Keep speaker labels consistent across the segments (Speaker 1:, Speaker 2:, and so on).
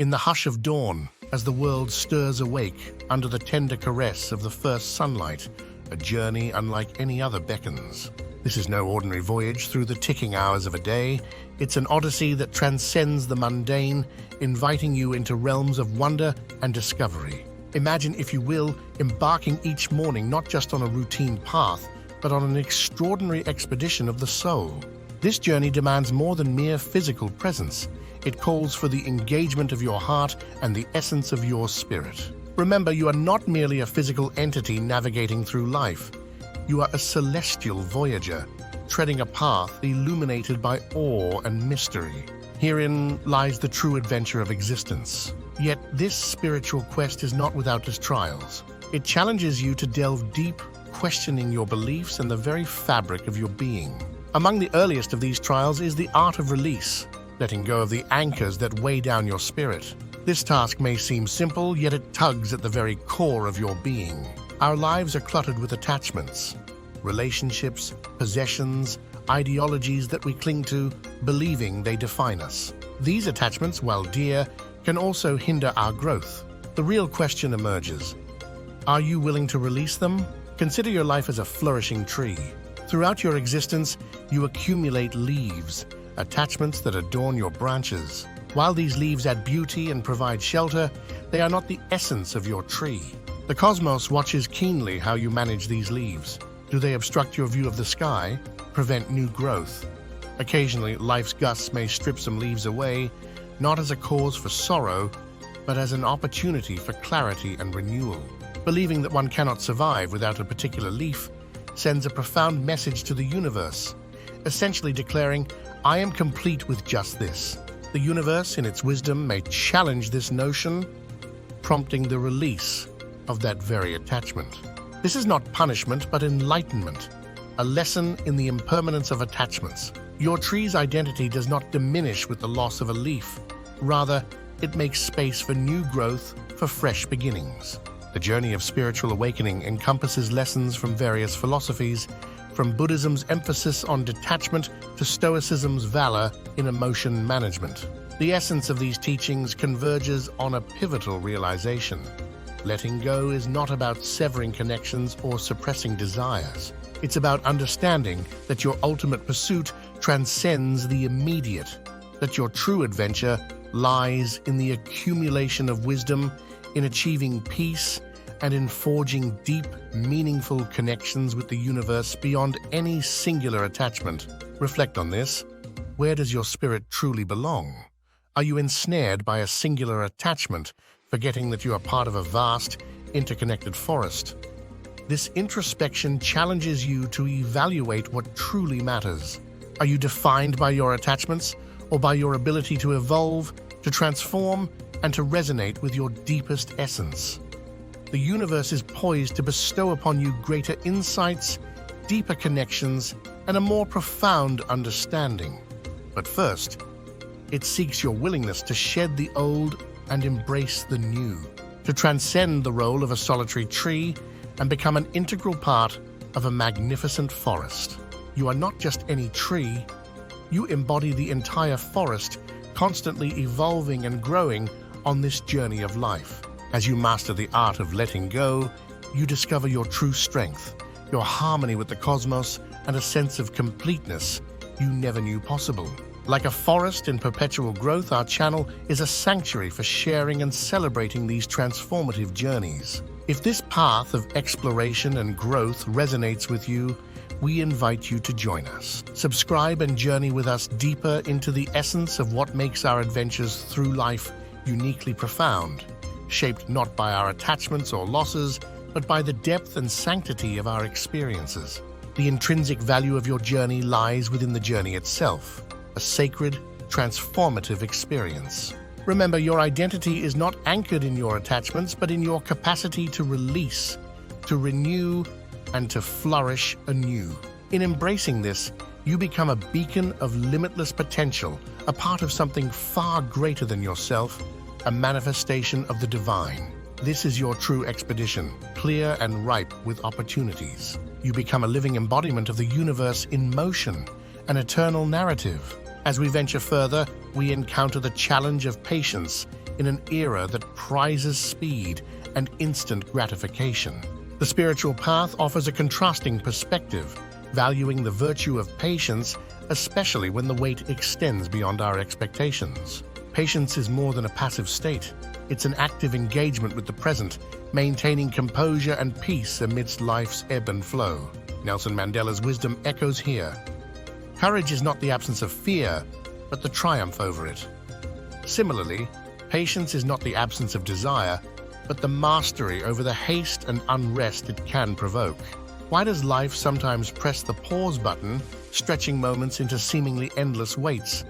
Speaker 1: In the hush of dawn, as the world stirs awake under the tender caress of the first sunlight, a journey unlike any other beckons. This is no ordinary voyage through the ticking hours of a day. It's an odyssey that transcends the mundane, inviting you into realms of wonder and discovery. Imagine, if you will, embarking each morning not just on a routine path, but on an extraordinary expedition of the soul. This journey demands more than mere physical presence. It calls for the engagement of your heart and the essence of your spirit. Remember, you are not merely a physical entity navigating through life. You are a celestial voyager, treading a path illuminated by awe and mystery. Herein lies the true adventure of existence. Yet this spiritual quest is not without its trials. It challenges you to delve deep, questioning your beliefs and the very fabric of your being. Among the earliest of these trials is the art of release, letting go of the anchors that weigh down your spirit. This task may seem simple, yet it tugs at the very core of your being. Our lives are cluttered with attachments, relationships, possessions, ideologies that we cling to, believing they define us. These attachments, while dear, can also hinder our growth. The real question emerges: are you willing to release them? Consider your life as a flourishing tree. Throughout your existence, you accumulate leaves, attachments that adorn your branches. While these leaves add beauty and provide shelter, they are not the essence of your tree. The cosmos watches keenly how you manage these leaves. Do they obstruct your view of the sky, prevent new growth? Occasionally, life's gusts may strip some leaves away, not as a cause for sorrow, but as an opportunity for clarity and renewal. Believing that one cannot survive without a particular leaf sends a profound message to the universe, essentially declaring, "I am complete with just this." The universe, in its wisdom, may challenge this notion, prompting the release of that very attachment. This is not punishment, but enlightenment, a lesson in the impermanence of attachments. Your tree's identity does not diminish with the loss of a leaf. Rather, it makes space for new growth, for fresh beginnings. The journey of spiritual awakening encompasses lessons from various philosophies, from Buddhism's emphasis on detachment to Stoicism's valor in emotion management. The essence of these teachings converges on a pivotal realization. Letting go is not about severing connections or suppressing desires. It's about understanding that your ultimate pursuit transcends the immediate, that your true adventure lies in the accumulation of wisdom, in achieving peace, and in forging deep, meaningful connections with the universe beyond any singular attachment. Reflect on this. Where does your spirit truly belong? Are you ensnared by a singular attachment, forgetting that you are part of a vast, interconnected forest? This introspection challenges you to evaluate what truly matters. Are you defined by your attachments, or by your ability to evolve, to transform, and to resonate with your deepest essence? The universe is poised to bestow upon you greater insights, deeper connections, and a more profound understanding. But first, it seeks your willingness to shed the old and embrace the new, to transcend the role of a solitary tree and become an integral part of a magnificent forest. You are not just any tree, you embody the entire forest, constantly evolving and growing on this journey of life. As you master the art of letting go, you discover your true strength, your harmony with the cosmos, and a sense of completeness you never knew possible. Like a forest in perpetual growth, our channel is a sanctuary for sharing and celebrating these transformative journeys. If this path of exploration and growth resonates with you, we invite you to join us. Subscribe and journey with us deeper into the essence of what makes our adventures through life uniquely profound, shaped not by our attachments or losses, but by the depth and sanctity of our experiences. The intrinsic value of your journey lies within the journey itself, a sacred, transformative experience. Remember, your identity is not anchored in your attachments, but in your capacity to release, to renew, and to flourish anew. In embracing this, you become a beacon of limitless potential, a part of something far greater than yourself, a manifestation of the divine. This is your true expedition, clear and ripe with opportunities. You become a living embodiment of the universe in motion, an eternal narrative. As we venture further, we encounter the challenge of patience, in an era that prizes speed and instant gratification. The spiritual path offers a contrasting perspective, valuing the virtue of patience, especially when the wait extends beyond our expectations. Patience is more than a passive state. It's an active engagement with the present, maintaining composure and peace amidst life's ebb and flow. Nelson Mandela's wisdom echoes here. Courage is not the absence of fear, but the triumph over it. Similarly, patience is not the absence of desire, but the mastery over the haste and unrest it can provoke. Why does life sometimes press the pause button, stretching moments into seemingly endless waits?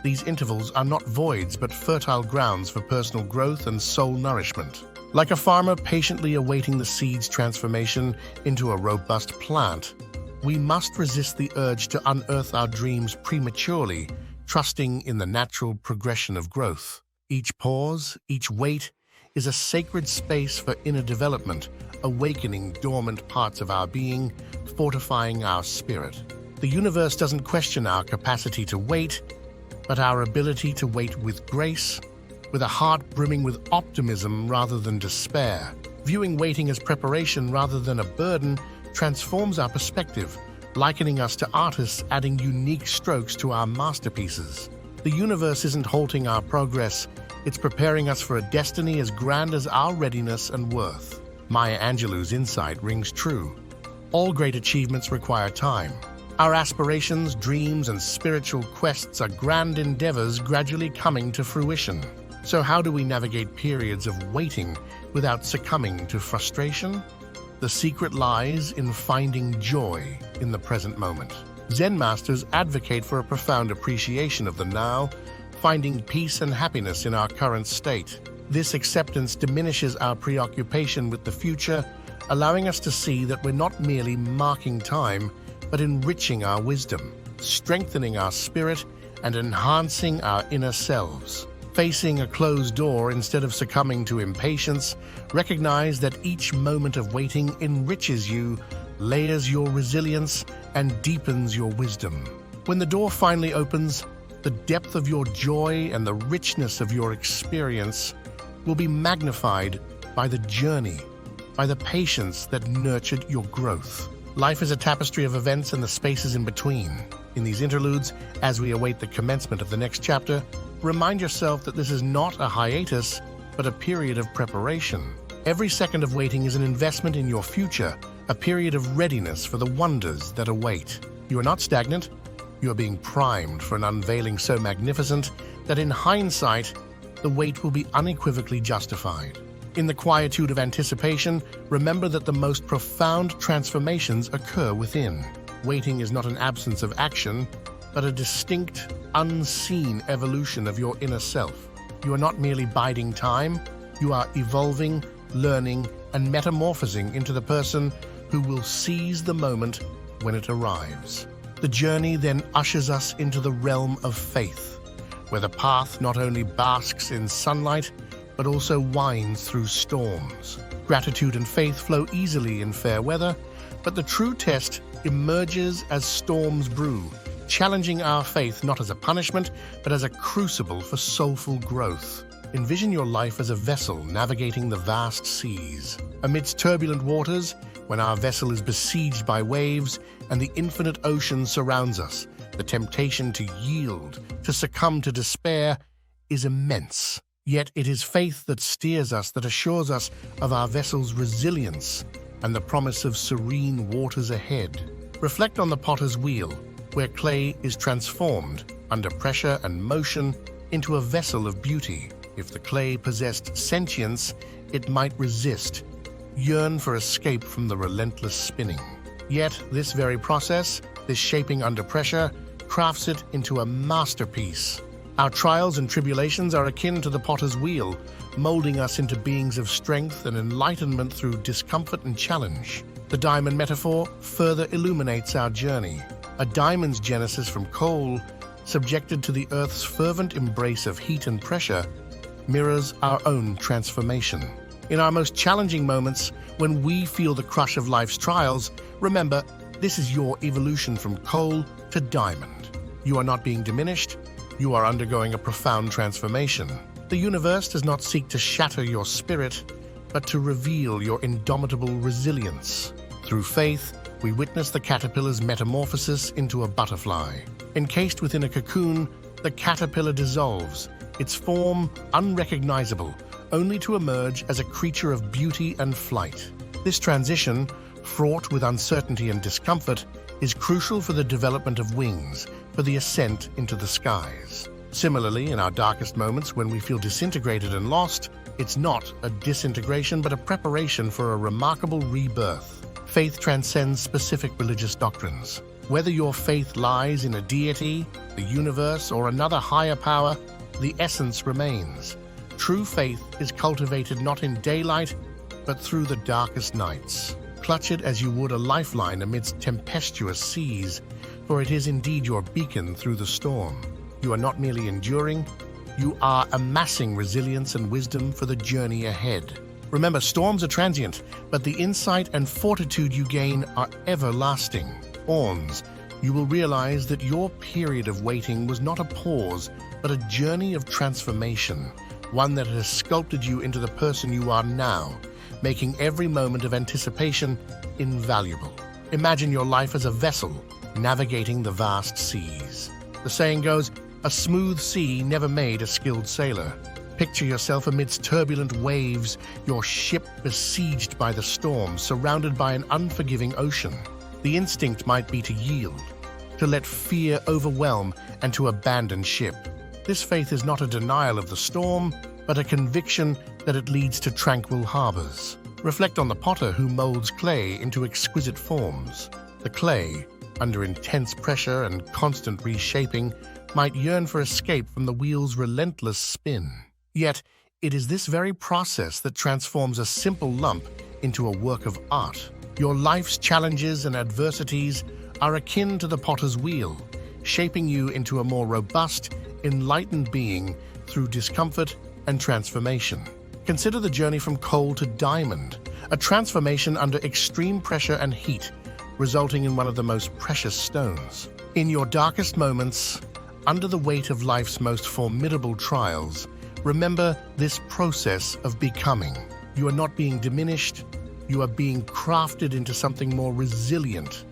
Speaker 1: These intervals are not voids, but fertile grounds for personal growth and soul nourishment. Like a farmer patiently awaiting the seed's transformation into a robust plant, we must resist the urge to unearth our dreams prematurely, trusting in the natural progression of growth. Each pause, each wait, is a sacred space for inner development, awakening dormant parts of our being, fortifying our spirit. The universe doesn't question our capacity to wait, but our ability to wait with grace, with a heart brimming with optimism rather than despair. Viewing waiting as preparation rather than a burden transforms our perspective, likening us to artists adding unique strokes to our masterpieces. The universe isn't halting our progress, it's preparing us for a destiny as grand as our readiness and worth. Maya Angelou's insight rings true. All great achievements require time. Our aspirations, dreams, and spiritual quests are grand endeavors gradually coming to fruition. So how do we navigate periods of waiting without succumbing to frustration? The secret lies in finding joy in the present moment. Zen masters advocate for a profound appreciation of the now, finding peace and happiness in our current state. This acceptance diminishes our preoccupation with the future, allowing us to see that we're not merely marking time, but enriching our wisdom, strengthening our spirit, and enhancing our inner selves. Facing a closed door instead of succumbing to impatience, recognize that each moment of waiting enriches you, layers your resilience, and deepens your wisdom. When the door finally opens, the depth of your joy and the richness of your experience will be magnified by the journey, by the patience that nurtured your growth. Life is a tapestry of events and the spaces in between. In these interludes, as we await the commencement of the next chapter, remind yourself that this is not a hiatus, but a period of preparation. Every second of waiting is an investment in your future, a period of readiness for the wonders that await. You are not stagnant. You are being primed for an unveiling so magnificent that in hindsight, the wait will be unequivocally justified. In the quietude of anticipation, remember that the most profound transformations occur within. Waiting is not an absence of action, but a distinct, unseen evolution of your inner self. You are not merely biding time, you are evolving, learning, and metamorphosing into the person who will seize the moment when it arrives. The journey then ushers us into the realm of faith, where the path not only basks in sunlight, but also winds through storms. Gratitude and faith flow easily in fair weather, but the true test emerges as storms brew, challenging our faith not as a punishment, but as a crucible for soulful growth. Envision your life as a vessel navigating the vast seas. Amidst turbulent waters, when our vessel is besieged by waves and the infinite ocean surrounds us, the temptation to yield, to succumb to despair, is immense. Yet it is faith that steers us, that assures us of our vessel's resilience and the promise of serene waters ahead. Reflect on the potter's wheel, where clay is transformed under pressure and motion into a vessel of beauty. If the clay possessed sentience, it might resist, yearn for escape from the relentless spinning. Yet this very process, this shaping under pressure, crafts it into a masterpiece. Our trials and tribulations are akin to the potter's wheel, molding us into beings of strength and enlightenment through discomfort and challenge. The diamond metaphor further illuminates our journey. A diamond's genesis from coal, subjected to the Earth's fervent embrace of heat and pressure, mirrors our own transformation. In our most challenging moments, when we feel the crush of life's trials, remember, this is your evolution from coal to diamond. You are not being diminished. You are undergoing a profound transformation. The universe does not seek to shatter your spirit, but to reveal your indomitable resilience. Through faith, we witness the caterpillar's metamorphosis into a butterfly. Encased within a cocoon, the caterpillar dissolves, its form unrecognizable, only to emerge as a creature of beauty and flight. This transition, fraught with uncertainty and discomfort, is crucial for the development of wings, for the ascent into the skies. Similarly, in our darkest moments when we feel disintegrated and lost, it's not a disintegration but a preparation for a remarkable rebirth. Faith transcends specific religious doctrines. Whether your faith lies in a deity, the universe, or another higher power, the essence remains. True faith is cultivated not in daylight, but through the darkest nights. Clutch it as you would a lifeline amidst tempestuous seas, for it is indeed your beacon through the storm. You are not merely enduring, you are amassing resilience and wisdom for the journey ahead. Remember, storms are transient, but the insight and fortitude you gain are everlasting. Orns, you will realize that your period of waiting was not a pause, but a journey of transformation, one that has sculpted you into the person you are now, making every moment of anticipation invaluable. Imagine your life as a vessel navigating the vast seas. The saying goes, "A smooth sea never made a skilled sailor." Picture yourself amidst turbulent waves, your ship besieged by the storm, surrounded by an unforgiving ocean. The instinct might be to yield, to let fear overwhelm, and to abandon ship. This faith is not a denial of the storm, but a conviction that it leads to tranquil harbors. Reflect on the potter who molds clay into exquisite forms. The clay, under intense pressure and constant reshaping, might yearn for escape from the wheel's relentless spin. Yet, it is this very process that transforms a simple lump into a work of art. Your life's challenges and adversities are akin to the potter's wheel, shaping you into a more robust, enlightened being through discomfort and transformation. Consider the journey from coal to diamond, a transformation under extreme pressure and heat, resulting in one of the most precious stones. In your darkest moments, under the weight of life's most formidable trials, remember this process of becoming. You are not being diminished, you are being crafted into something more resilient,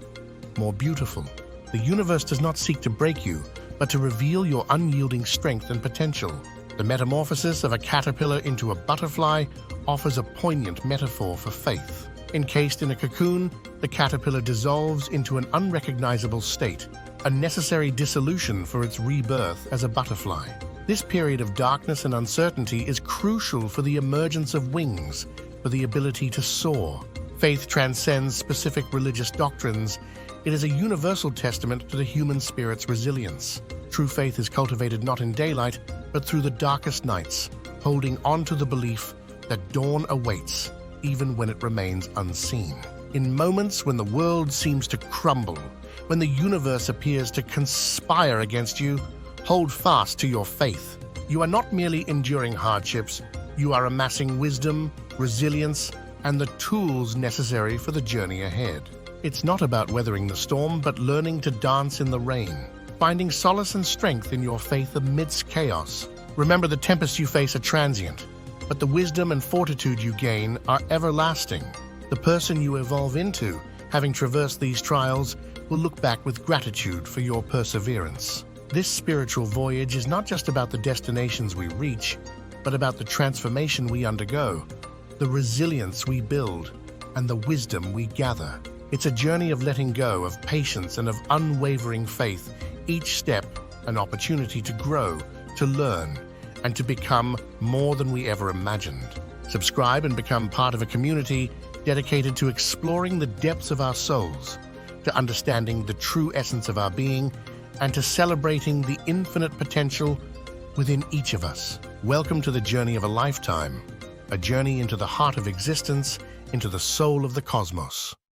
Speaker 1: more beautiful. The universe does not seek to break you, but to reveal your unyielding strength and potential. The metamorphosis of a caterpillar into a butterfly offers a poignant metaphor for faith. Encased in a cocoon, the caterpillar dissolves into an unrecognizable state, a necessary dissolution for its rebirth as a butterfly. This period of darkness and uncertainty is crucial for the emergence of wings, for the ability to soar. Faith transcends specific religious doctrines. It is a universal testament to the human spirit's resilience. True faith is cultivated not in daylight, but through the darkest nights, holding on to the belief that dawn awaits, even when it remains unseen. In moments when the world seems to crumble, when the universe appears to conspire against you, hold fast to your faith. You are not merely enduring hardships, you are amassing wisdom, resilience, and the tools necessary for the journey ahead. It's not about weathering the storm, but learning to dance in the rain, finding solace and strength in your faith amidst chaos. Remember, the tempests you face are transient, but the wisdom and fortitude you gain are everlasting. The person you evolve into, having traversed these trials, will look back with gratitude for your perseverance. This spiritual voyage is not just about the destinations we reach, but about the transformation we undergo, the resilience we build, and the wisdom we gather. It's a journey of letting go, of patience, and of unwavering faith, each step an opportunity to grow, to learn, and to become more than we ever imagined. Subscribe and become part of a community dedicated to exploring the depths of our souls, to understanding the true essence of our being, and to celebrating the infinite potential within each of us. Welcome to the journey of a lifetime, a journey into the heart of existence, into the soul of the cosmos.